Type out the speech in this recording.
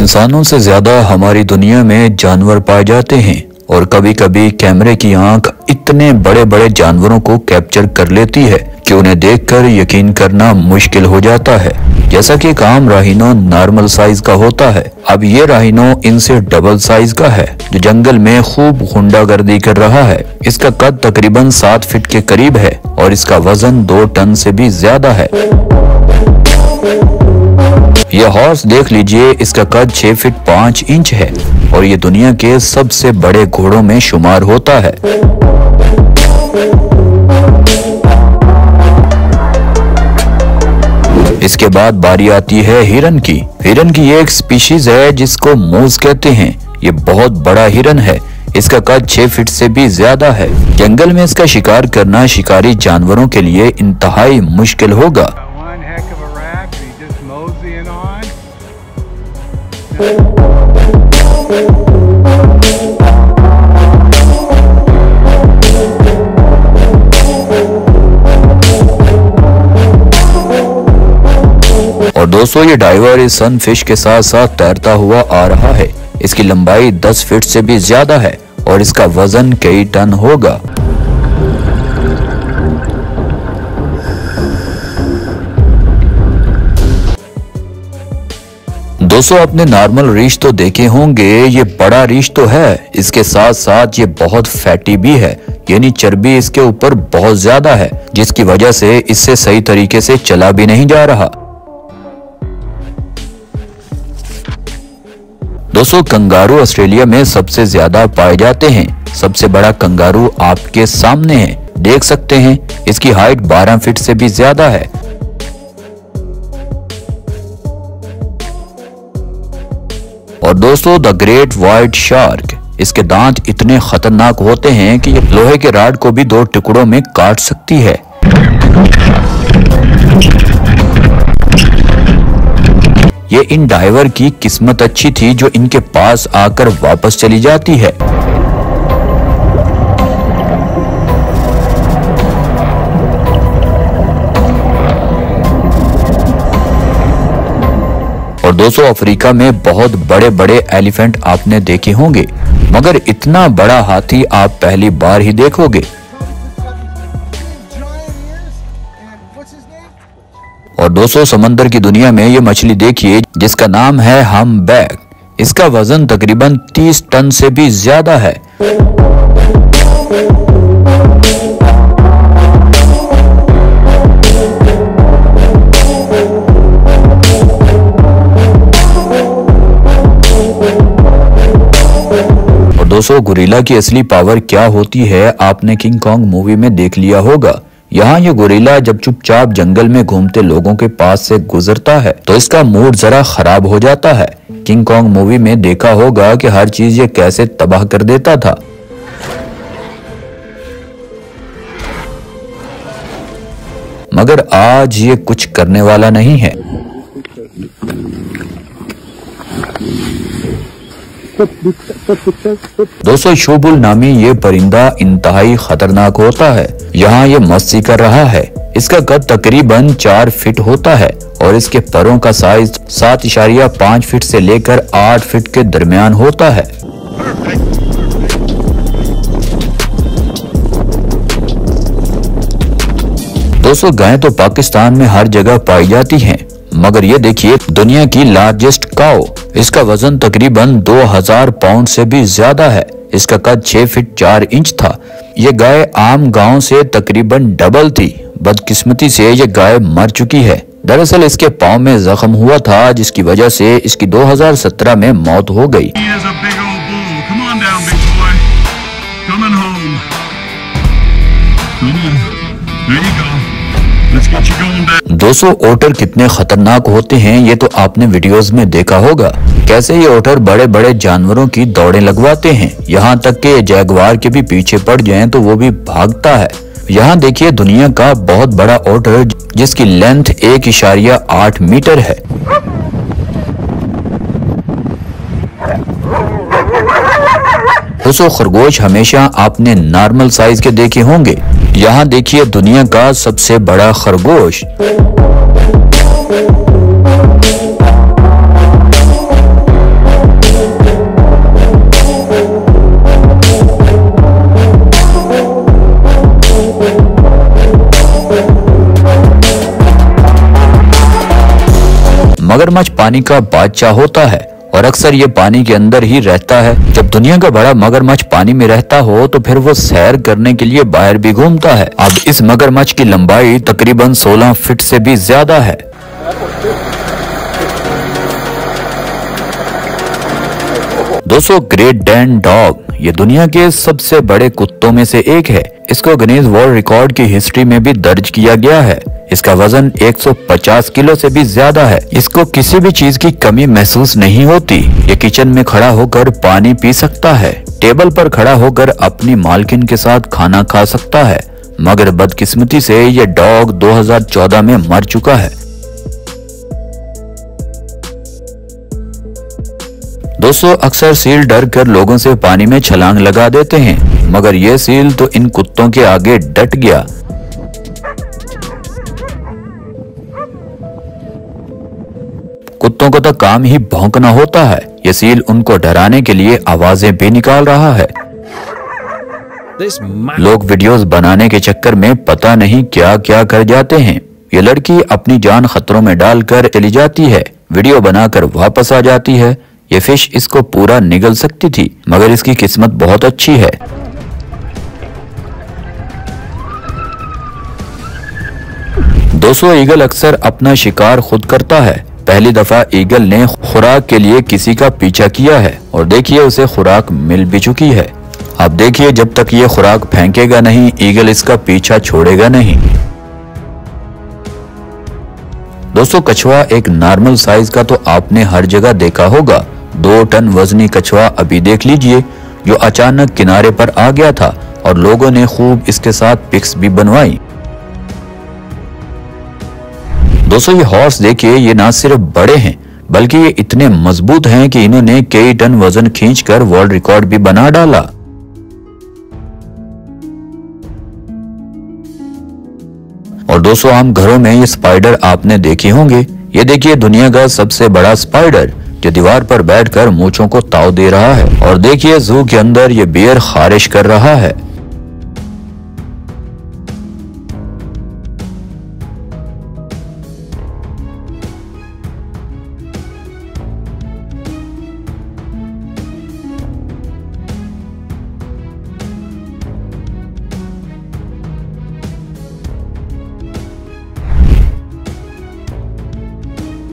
इंसानों से ज्यादा हमारी दुनिया में जानवर पाए जाते हैं और कभी कभी कैमरे की आंख इतने बड़े बड़े जानवरों को कैप्चर कर लेती है कि उन्हें देखकर यकीन करना मुश्किल हो जाता है। जैसा कि एक आम राहिनो नॉर्मल साइज का होता है, अब ये राहिनो इनसे डबल साइज का है जो जंगल में खूब गुंडागर्दी कर रहा है। इसका कद तकरीबन 7 फीट के करीब है और इसका वजन 2 टन से भी ज्यादा है। ये हॉर्स देख लीजिए, इसका कद 6 फीट 5 इंच है और ये दुनिया के सबसे बड़े घोड़ों में शुमार होता है। इसके बाद बारी आती है हिरन की। हिरन की ये एक स्पीशीज है जिसको मूस कहते हैं। ये बहुत बड़ा हिरन है, इसका कद 6 फीट से भी ज्यादा है। जंगल में इसका शिकार करना शिकारी जानवरों के लिए इंतहाई मुश्किल होगा। और दोस्तों, ये डाइवर इस सनफिश के साथ साथ तैरता हुआ आ रहा है। इसकी लंबाई 10 फीट से भी ज्यादा है और इसका वजन कई टन होगा। दोस्तों, आपने नॉर्मल रीछ तो देखे होंगे, ये बड़ा रीछ तो है, इसके साथ साथ ये बहुत फैटी भी है, यानी चर्बी इसके ऊपर बहुत ज्यादा है, जिसकी वजह से इससे सही तरीके से चला भी नहीं जा रहा। दोस्तों, कंगारू ऑस्ट्रेलिया में सबसे ज्यादा पाए जाते हैं। सबसे बड़ा कंगारू आपके सामने है, देख सकते हैं। इसकी हाइट 12 फीट से भी ज्यादा है। और दोस्तों, द ग्रेट व्हाइट शार्क, इसके दांत इतने खतरनाक होते हैं कि ये लोहे के राड को भी 2 टुकड़ों में काट सकती है। ये इन डाइवर की किस्मत अच्छी थी जो इनके पास आकर वापस चली जाती है। और दोस्तों, अफ्रीका में बहुत बड़े बड़े एलिफेंट आपने देखे होंगे, मगर इतना बड़ा हाथी आप पहली बार ही देखोगे। और दोस्तों, समंदर की दुनिया में ये मछली देखिए जिसका नाम है हम्पबैक। इसका वजन तकरीबन 30 टन से भी ज्यादा है। और दोस्तों, गोरिल्ला की असली पावर क्या होती है आपने किंग कॉन्ग मूवी में देख लिया होगा। यहाँ ये गोरिल्ला जब चुपचाप जंगल में घूमते लोगों के पास से गुजरता है तो इसका मूड जरा खराब हो जाता है। किंग कॉन्ग मूवी में देखा होगा कि हर चीज ये कैसे तबाह कर देता था। मगर आज ये कुछ करने वाला नहीं है। दोस्तों, शोबुल नामी ये परिंदा इंतहाई खतरनाक होता है। यहाँ ये मस्ती कर रहा है। इसका कद तकरीबन 4 फीट होता है और इसके परों का साइज 7.5 फीट से लेकर 8 फीट के दरमियान होता है। दोस्तों, गाय तो पाकिस्तान में हर जगह पाई जाती हैं, मगर ये देखिए दुनिया की लार्जेस्ट काऊ। इसका वजन तकरीबन 2000 पाउंड से भी ज्यादा है। इसका कद 6 फीट 4 इंच था। ये गाय आम गांव से तकरीबन डबल थी। बदकिस्मती से ये गाय मर चुकी है। दरअसल इसके पाँव में जख्म हुआ था जिसकी वजह से इसकी 2017 में मौत हो गई। दोस्तों, ओटर कितने खतरनाक होते हैं ये तो आपने वीडियोस में देखा होगा। कैसे ये ओटर बड़े बड़े जानवरों की दौड़ें लगवाते हैं, यहाँ तक कि जैगवार के भी पीछे पड़ जाएं तो वो भी भागता है। यहाँ देखिए दुनिया का बहुत बड़ा ओटर जिसकी लेंथ 1.8 मीटर है। दोस्तों, खरगोश हमेशा आपने नॉर्मल साइज के देखे होंगे। यहाँ देखिए दुनिया का सबसे बड़ा खरगोश। मगरमच्छ पानी का बादशाह होता है और अक्सर ये पानी के अंदर ही रहता है। जब दुनिया का बड़ा मगरमच्छ पानी में रहता हो तो फिर वो सैर करने के लिए बाहर भी घूमता है। अब इस मगरमच्छ की लंबाई तकरीबन 16 फीट से भी ज्यादा है। दोस्तों, ग्रेट डैन डॉग ये दुनिया के सबसे बड़े कुत्तों में से एक है। इसको गिनीज वर्ल्ड रिकॉर्ड की हिस्ट्री में भी दर्ज किया गया है। इसका वजन 150 किलो से भी ज्यादा है। इसको किसी भी चीज की कमी महसूस नहीं होती। ये किचन में खड़ा होकर पानी पी सकता है, टेबल पर खड़ा होकर अपनी मालकिन के साथ खाना खा सकता है। मगर बदकिस्मती से ये डॉग 2014 में मर चुका है। दोस्तों, अक्सर सील डर कर लोगों से पानी में छलांग लगा देते हैं, मगर यह सील तो इन कुत्तों के आगे डट गया। कुत्तों को तो काम ही भौंकना होता है। ये सील उनको डराने के लिए आवाजें भी निकाल रहा है। लोग वीडियोस बनाने के चक्कर में पता नहीं क्या क्या कर जाते हैं। ये लड़की अपनी जान खतरों में डालकर चली जाती है, वीडियो बनाकर वापस आ जाती है। ये फिश इसको पूरा निगल सकती थी, मगर इसकी किस्मत बहुत अच्छी है। दोस्तों, ईगल अक्सर अपना शिकार खुद करता है। पहली दफा ईगल ने खुराक के लिए किसी का पीछा किया है और देखिए उसे खुराक मिल भी चुकी है। अब देखिए, जब तक ये खुराक फेंकेगा नहीं, ईगल इसका पीछा छोड़ेगा नहीं। दोस्तों, कछुआ एक नॉर्मल साइज का तो आपने हर जगह देखा होगा। 2 टन वजनी कछुआ अभी देख लीजिए, जो अचानक किनारे पर आ गया था और लोगों ने खूब इसके साथ पिक्स भी बनवाई। दोस्तों, ये हॉर्स देखिए, ये ना सिर्फ बड़े हैं बल्कि ये इतने मजबूत हैं कि इन्होंने कई टन वजन खींचकर वर्ल्ड रिकॉर्ड भी बना डाला। और दोस्तों, आम घरों में ये स्पाइडर आपने देखे होंगे। ये देखिए, दुनिया का सबसे बड़ा स्पाइडर जो दीवार पर बैठकर मूंछों को ताव दे रहा है। और देखिए, जू के अंदर ये बियर खारिश कर रहा है।